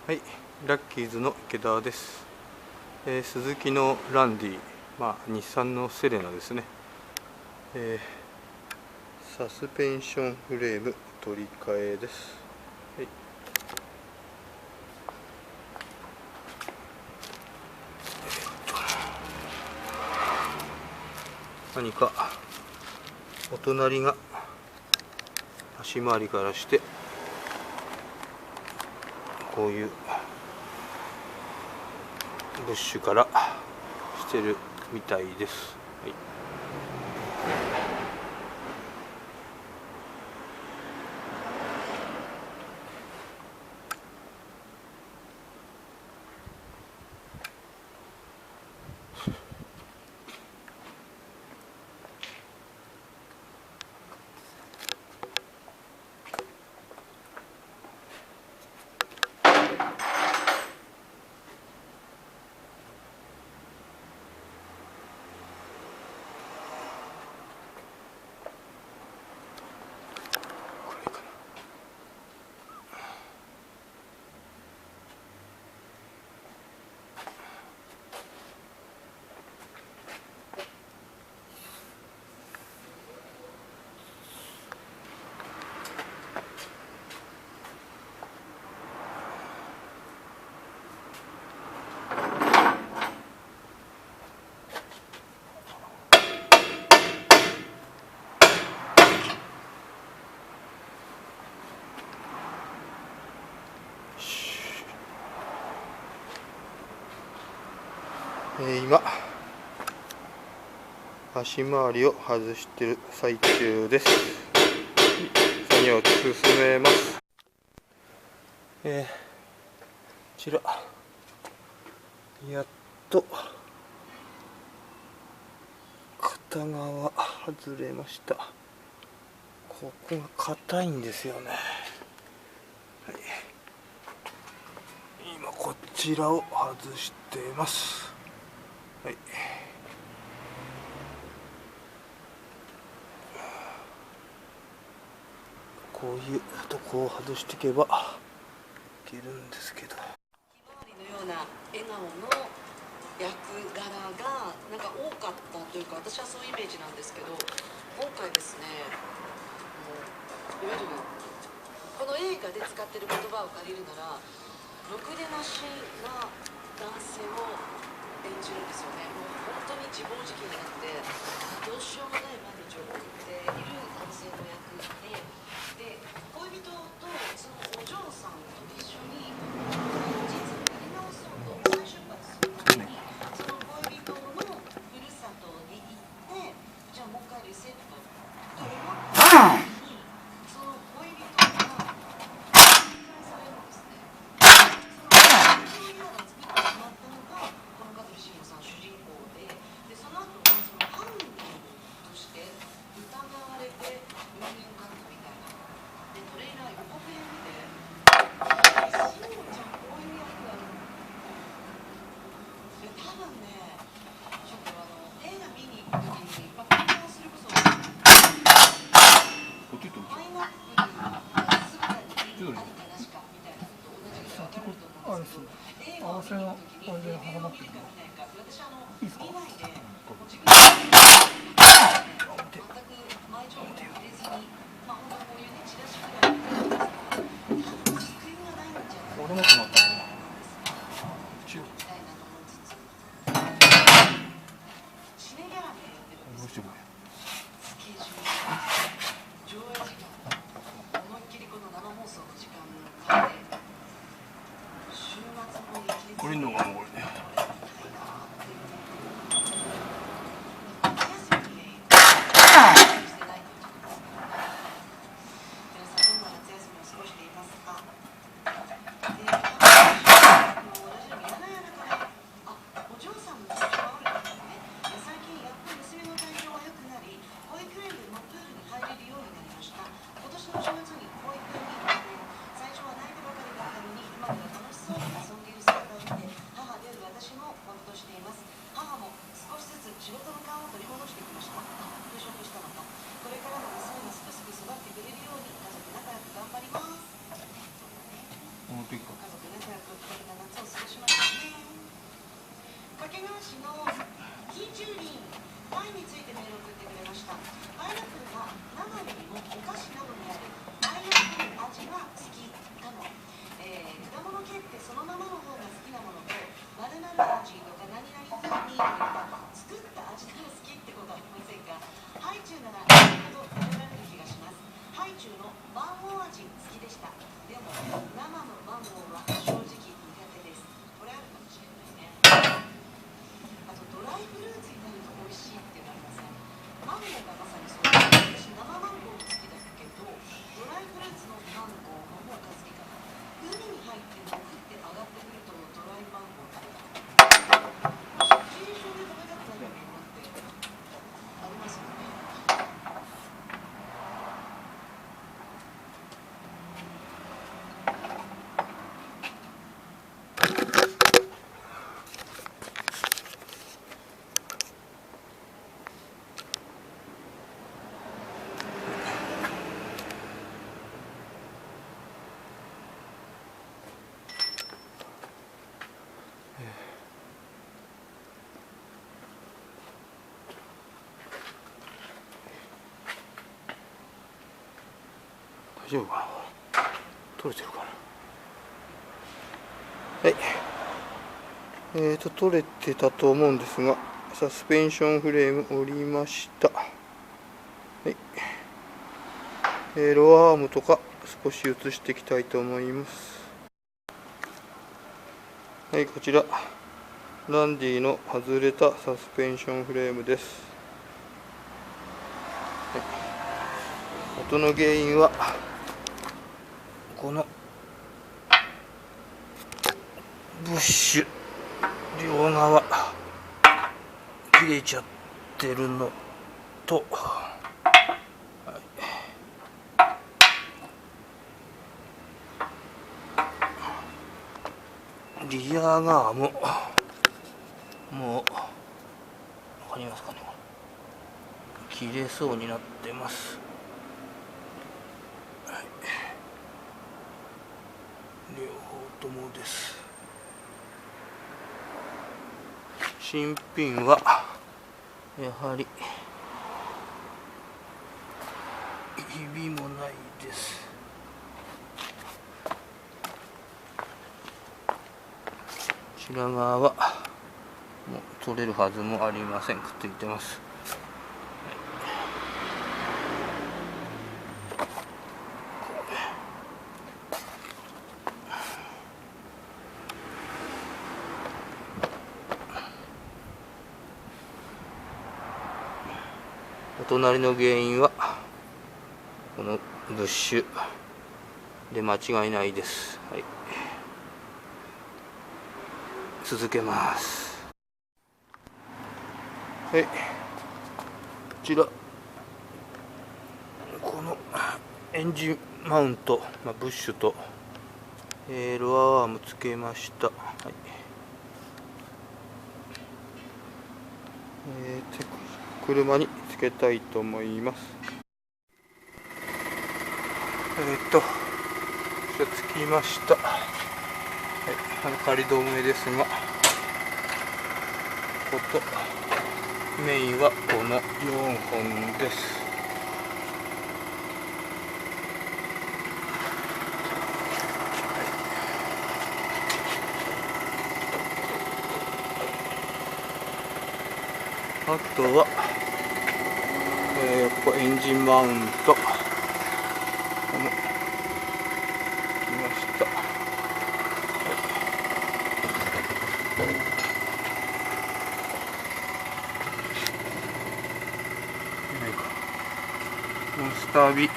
はい、ラッキーズの池田です。スズキのランディ、日産のセレナですね。サスペンションフレーム取り替えです。はい、何かお隣が足回りからしてこういうブッシュからしてるみたいです。はい、今足回りを外している最中です。作業を進めます。こちらやっと片側外れました。ここが硬いんですよね。はい、今こちらを外しています。はい、こういうとこを外していけばいけるんですけど、ひまわりのような笑顔の役柄がなんか多かったというか、私はそういうイメージなんですけど、今回ですね、いわゆるこの映画で使っている言葉を借りるなら、ろくでなしな男性を演じるんですよね。もう本当に自暴自棄になってどうしようもない毎日を送っている男性の役で、恋人とそのお嬢さんと一緒に実をやり直そうと再出発するために、その恋人のふるさとに行って、じゃあもう一回リセットと思った時に、その恋人が再されるんですね。その恋人を作ってしまったのがこの香取慎吾さん主人公で、その後はその犯人として疑われて人間関係みたいなで、トレーラー予告編見て、慎吾ちゃんこういう役なので、多分ね、ちょっと映画見に行く時に、これはそれこそパイナップルがすぐにあるかなしかみたいなのと同じぐらい分かると思うんですけど、映画を見に行く時に映画を見るか見ないか、私見ないで自分で全く前情報を入れずに、本当こういうねチラシぐらい見てるんですけど、多分救いがないんじゃないかな。俺も止まったね。みたいなと思いつつ、シネギャラリーやってるんですけど、スケジュール、上映時間、思いっきりこの生放送の時間で、週末も一日これのがもうこれね。仕事の勘を取り戻してきました。復職したのか、これからも娘がすくすく育ってくれるように家族仲良く頑張ります。本当にか。家族で仲良くこんな夏を過ごしましたね。掛川市のキーチューリンパイについてメールを送ってくれました。パイナップルは生よりもお菓子などにあるパイナップル味が好きかも。果物系ってそのままの方が好きなものと〇〇味とか何々風味とか作った味が好きってことはありませんか？ハイチュウなら意外と食べられる気がします。ハイチュウのマンゴー味好きでした。でも生のマンゴーは正直苦手です。これあるかもしれないね。あとドライフルーツになると美味しいっていうのありますね。マンゴーがまさにそうです。私生マンゴーも好きだけど、ドライフルーツのマンゴーの方が好きかな。海に入って潜って上がってくるとドライマンゴー食べた。シチュエーションで食べたくなるものってありますよね。大丈夫かな。取れてるかな。はい。取れてたと思うんですが、サスペンションフレーム折りました。はい。ロアアームとか少し移していきたいと思います。はい、こちらランディの外れたサスペンションフレームです。はい、音の原因はこのブッシュ両側切れちゃってるのと、リア側ももうわかりますかね、切れそうになってます。はい、両方ともです。新品はやはりひびもないです。こちら側はもう取れるはずもありません。くっついてます。お隣の原因はこのブッシュで間違いないです。はい、続けます。はい、こちらこのエンジンマウント、ブッシュと、ロアアームつけました。はい、車につけたいと思います。つきました。はい、仮止めですが、メインはこの4本です。あとは、ここエンジンマウントきました。モンスタービ、ス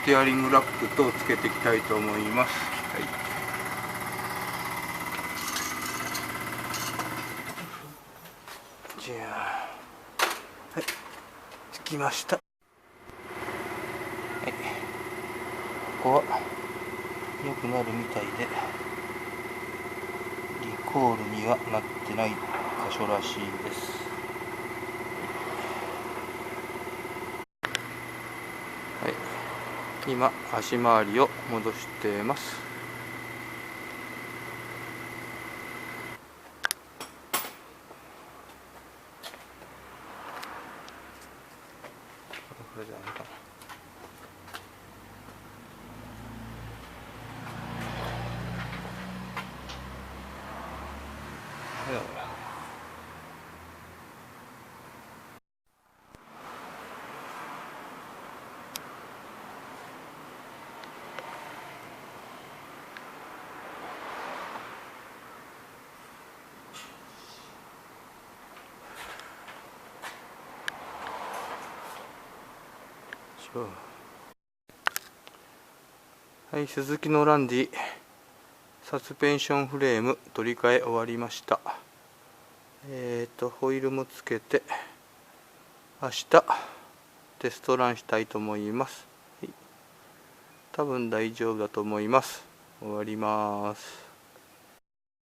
テアリングラックとつけていきたいと思います。はい、じゃあ、はい、つきました。はい、ここは良くなるみたいで、リコールにはなってない箇所らしいです。はい、今足回りを戻しています。これじゃないかな。はい、スズキのランディサスペンションフレーム取り替え終わりました。ホイールもつけて明日テストランしたいと思います。はい、多分大丈夫だと思います。終わります。